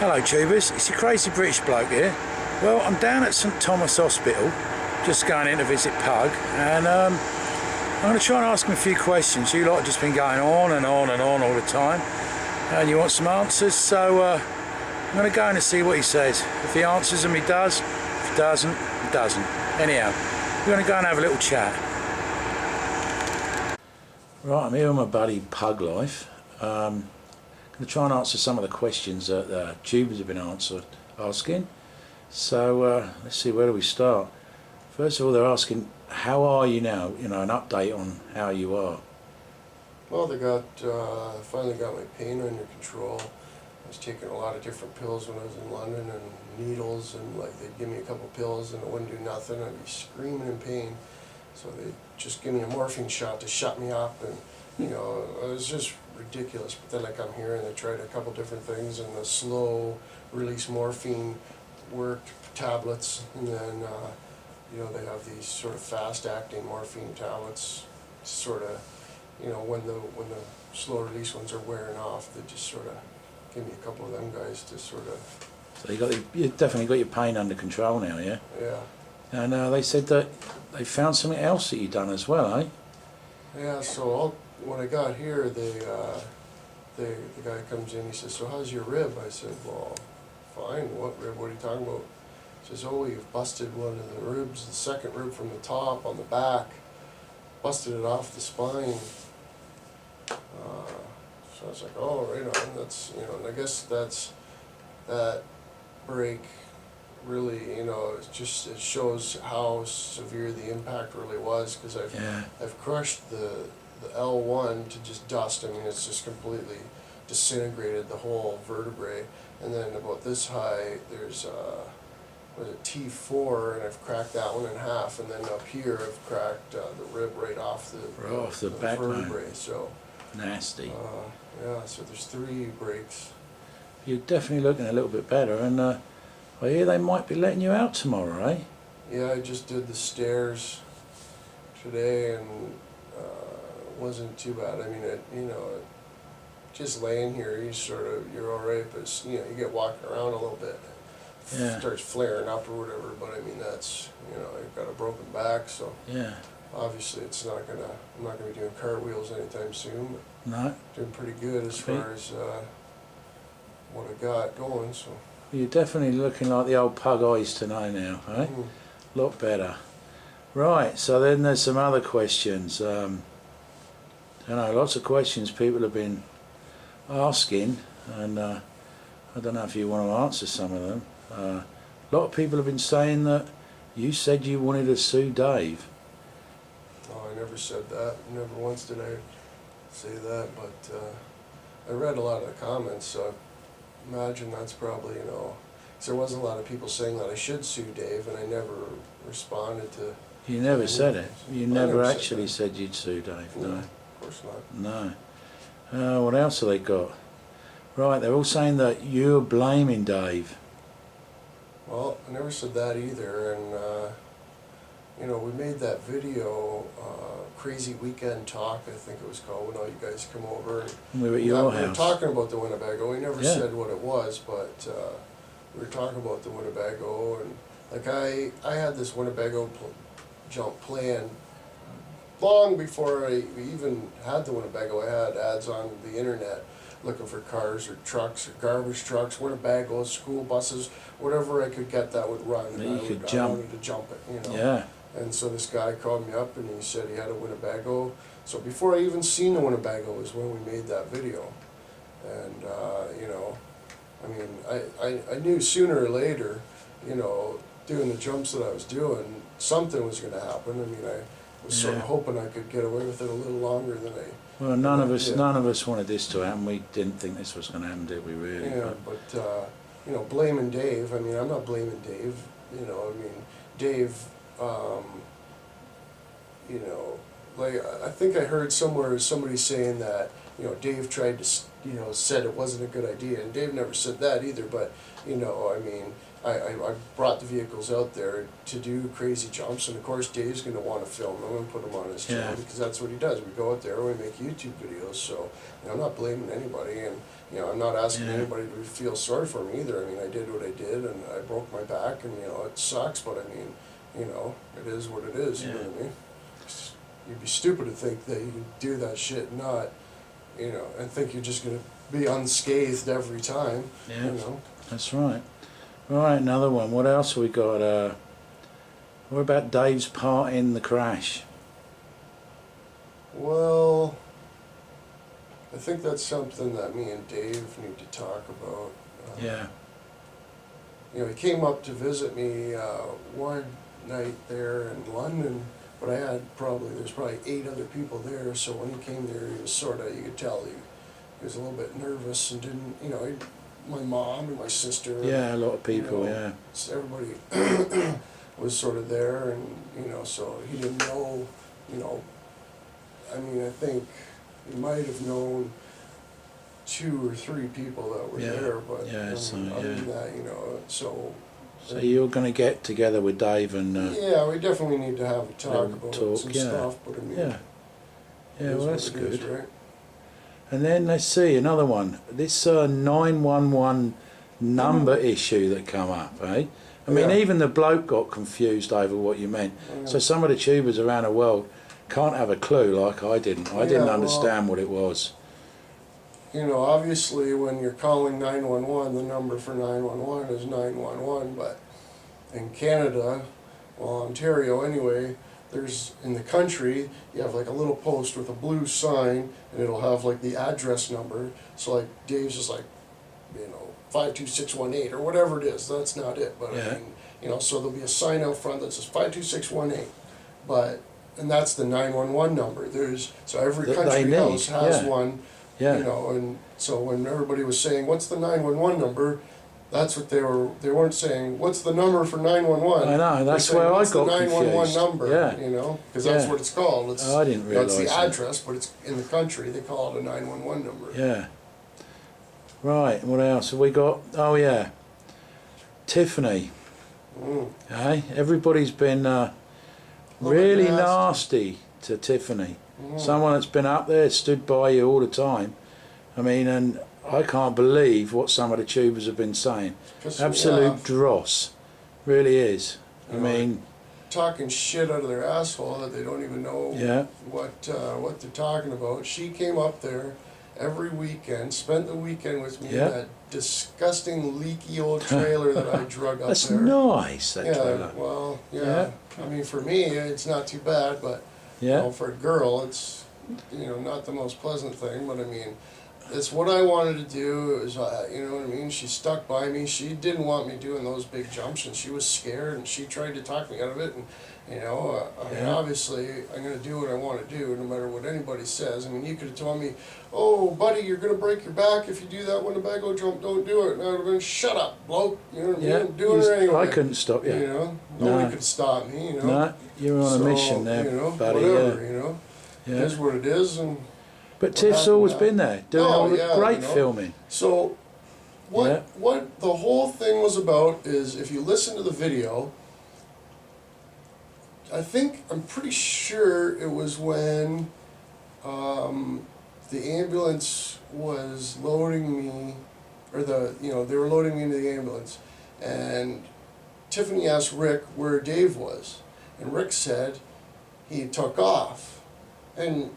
Hello tubers, it's your crazy British bloke here. Well, I'm down at St Thomas Hospital, just going in to visit Pug, and I'm going to try and ask him a few questions. You lot have just been going on and on and on all the time, and you want some answers, so I'm going to go in and see what he says. If he answers them, he does. If he doesn't, he doesn't. Anyhow, we're going to go and have a little chat. Right, I'm here with my buddy 1Puglife. Going to try and answer some of the questions that the tubers have been asking. So let's see, where do we start? First of all, they're asking, how are you now? You know, an update on how you are. Well, they finally got my pain under control. I was taking a lot of different pills when I was in London, and needles, and like they'd give me a couple pills and it wouldn't do nothing. I'd be screaming in pain. So they'd just give me a morphine shot to shut me up, and you know, it was just ridiculous. But then I come here and they tried a couple different things, and the slow release morphine worked, tablets, and then you know, they have these sort of fast acting morphine tablets, sort of, you know, when the slow release ones are wearing off, they just sort of give me a couple of them guys to sort of. So you definitely got your pain under control now, yeah? Yeah. And they said that they found something else that you've done as well, eh? Yeah, so when I got here, the guy comes in, he says, "So how's your rib?" I said, "Well, fine." "What rib? What are you talking about?" He says, "Oh, you've busted one of the ribs, the second rib from the top on the back, busted it off the spine." So I was like, "Oh, right on." That's, you know, and I guess that break really, you know, it shows how severe the impact really was, because I've crushed the L1 to just dust. I mean, it's just completely disintegrated the whole vertebrae. And then about this high, there's what is it, T4, and I've cracked that one in half. And then up here, I've cracked the rib right off the vertebrae. So nasty. Yeah. So there's 3 breaks. You're definitely looking a little bit better, and I hear they might be letting you out tomorrow, eh? Yeah, I just did the stairs today, and it wasn't too bad. I mean, you know, just laying here, you're all right, but you know, you get walking around a little bit, yeah, it starts flaring up or whatever. But I mean, that's, you know, I've got a broken back, so yeah, obviously I'm not gonna be doing cartwheels anytime soon. But no, doing pretty good as far as what I got going. So you're definitely looking like the old Pug I used to know now, eh? A lot better. Right, so then there's some other questions. I know, lots of questions people have been asking, and I don't know if you want to answer some of them. A lot of people have been saying that you said you wanted to sue Dave. Oh, I never said that. Never once did I say that, but I read a lot of the comments, so I imagine that's probably, you know, because there wasn't a lot of people saying that I should sue Dave, and I never responded to. You never said it. You never actually said said you'd sue Dave, no. Of course not. No. What else have they got? Right, they're all saying that you're blaming Dave. Well, I never said that either, and you know, we made that video, Crazy Weekend Talk, I think it was called, when all you guys come over. We were at your house. We were talking about the Winnebago. We never said what it was, but we were talking about the Winnebago, and like I had this Winnebago jump planned long before I even had the Winnebago. I had ads on the internet looking for cars or trucks or garbage trucks, Winnebagos, school buses, whatever I could get that would run. That you could jump. I wanted to jump it, you know. Yeah. And so this guy called me up and he said he had a Winnebago. So before I even seen the Winnebago was when we made that video. And you know, I mean, I knew sooner or later, you know, doing the jumps that I was doing, something was going to happen. I mean, I was sort of hoping I could get away with it a little longer than I. Well, none of us wanted this to happen. We didn't think this was going to happen, did we? Really? Yeah, but you know, blaming Dave. I mean, I'm not blaming Dave. You know, I mean, Dave. You know, like I think I heard somewhere somebody saying that, you know, Dave tried to, you know, said it wasn't a good idea, and Dave never said that either. But you know, I mean, I brought the vehicles out there to do crazy jumps, and of course Dave's going to want to film them and put them on his channel, Yeah. because that's what he does. We go out there and we make YouTube videos, so I'm not blaming anybody, and I'm not asking Yeah. anybody to feel sorry for me either. I mean, I did what I did, and I broke my back, and it sucks, but I mean, it is what it is. You know what I mean? You'd be stupid to think that you can do that shit and not, and think you're just going to be unscathed every time. Yeah. That's right. Right, another one. What else we got? What about Dave's part in the crash? Well, I think that's something that me and Dave need to talk about. Yeah. He came up to visit me one night there in London, but there's probably 8 other people there, so when he came there, he was you could tell he was a little bit nervous and didn't, my mom and my sister. Yeah, a lot of people, So everybody was sort of there, and, so he didn't know, I mean, I think he might have known 2 or 3 people that were there, but other than that, so you're going to get together with Dave and yeah, we definitely need to have a talk about some stuff, but I mean, yeah, well, that's good. is, right? And then let's see another one. This 911 number issue that come up, eh? I mean, even the bloke got confused over what you meant. So some of the tubers around the world can't have a clue, like I didn't. I didn't understand what it was. Obviously when you're calling 911, the number for 911 is 911, but in Canada, well, Ontario anyway, in the country, you have like a little post with a blue sign, and it'll have like the address number. So like Dave's is like, 52618 or whatever it is. That's not it, but I mean, so there'll be a sign out front that says 52618, and that's the 911 number. So every country house has one. Yeah. And so when everybody was saying, what's the 911 number, that's what they weren't saying, what's the number for 911? I know, that's where I got confused. What's the 911 number, because that's what it's called. I didn't realise That's the address, but it's in the country, they call it a 911 number. Yeah. Right, what else have we got? Oh yeah, Tiffany. Hey, everybody's been really nasty to Tiffany. Someone that's been up there, stood by you all the time. I mean, and I can't believe what some of the tubers have been saying. Absolute dross, really is. I mean, talking shit out of their asshole that they don't even know what they're talking about. She came up there every weekend, spent the weekend with me in that disgusting leaky old trailer that I drug up there. That's nice, that trailer. Well, I mean, for me, it's not too bad, but for a girl, it's not the most pleasant thing. But I mean, it's what I wanted to do. It was, you know what I mean? She stuck by me. She didn't want me doing those big jumps, and she was scared, and she tried to talk me out of it. And I mean, obviously, I'm going to do what I want to do, no matter what anybody says. I mean, you could have told me, "Oh, buddy, you're going to break your back if you do that Winnebago jump. Don't do it." And I would have been, "Shut up, bloke." You know what I mean? I'm doing it anyway. I couldn't stop you. Nobody could stop me. No, you're on a mission there, buddy. Whatever. It is what it is, and. But Tiff's always been there, doing all the great filming. So, what the whole thing was about is, if you listen to the video, I'm pretty sure it was when the ambulance was loading me, or they were loading me into the ambulance, and Tiffany asked Rick where Dave was, and Rick said he took off, and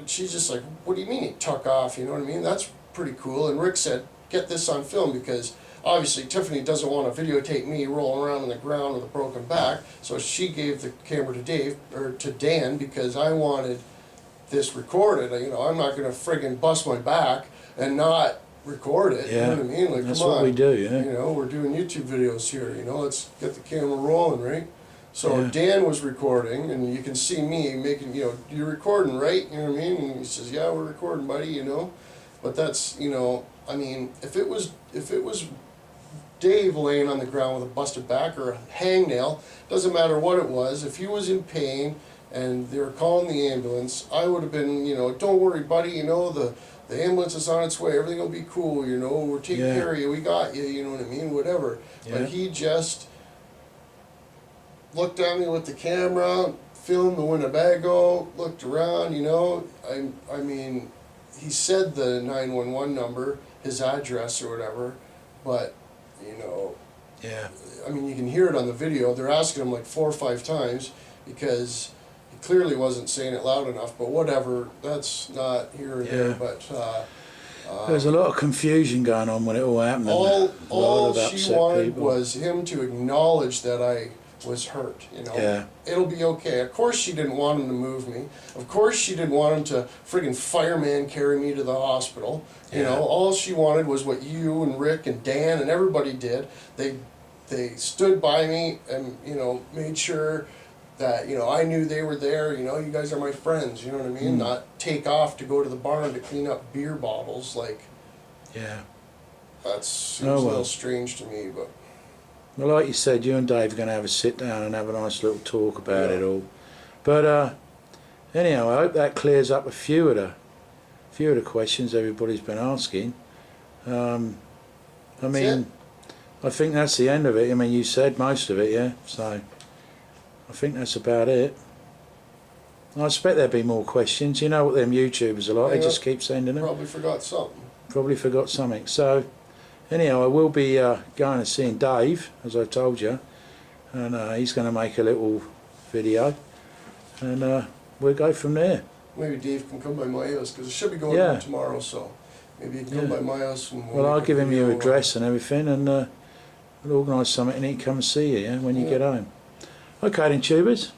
she's just like, "What do you mean he took off?" You know what I mean? That's pretty cool. And Rick said, "Get this on film," because obviously Tiffany doesn't want to videotape me rolling around on the ground with a broken back. So she gave the camera to Dan, because I wanted this recorded. I'm not going to friggin' bust my back and not record it. You know what I mean? Like, that's come on. what we do. We're doing YouTube videos here. Let's get the camera rolling, right? So Dan was recording, and you can see me making, you're recording, right? You know what I mean? And he says, "Yeah, we're recording, buddy," But that's, I mean, if it was Dave laying on the ground with a busted back or a hangnail, doesn't matter what it was, if he was in pain and they were calling the ambulance, I would have been, "Don't worry, buddy, the ambulance is on its way, everything will be cool, you know, we're taking care of you, we got you, you know what I mean, whatever. Yeah. But he just looked at me with the camera, filmed the Winnebago, looked around, you know. I mean, he said the 911 number, his address or whatever, but, you know, Yeah. I mean, you can hear it on the video. They're asking him like 4 or 5 times because he clearly wasn't saying it loud enough, but whatever, that's not here or there, but... There's a lot of confusion going on when it all happened. All she wanted was him to acknowledge that I was hurt, you know. Yeah. It'll be okay. Of course she didn't want him to move me. Of course she didn't want him to friggin' fireman carry me to the hospital. You know, all she wanted was what you and Rick and Dan and everybody did. They stood by me and, you know, made sure that, you know, I knew they were there, you know, you guys are my friends, you know what I mean? Not take off to go to the barn to clean up beer bottles, like, Yeah. that seems a little strange to me, but... Well, like you said, you and Dave are going to have a sit down and have a nice little talk about it all. But anyhow, I hope that clears up a few of the questions everybody's been asking. I mean, I think that's the end of it. I mean, you said most of it, yeah. So I think that's about it. I expect there'll be more questions. You know what them YouTubers are like. They just keep sending them. Probably forgot something. Probably forgot something. So anyhow, I will be going and seeing Dave, as I told you, and he's going to make a little video, and we'll go from there. Maybe Dave can come by my house, because it should be going on tomorrow, so maybe he can come by my house. And well, I'll give him your address and everything, and we'll organise something and he can come and see you when you get home. Okay then, tubers.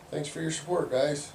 Thanks for your support, guys.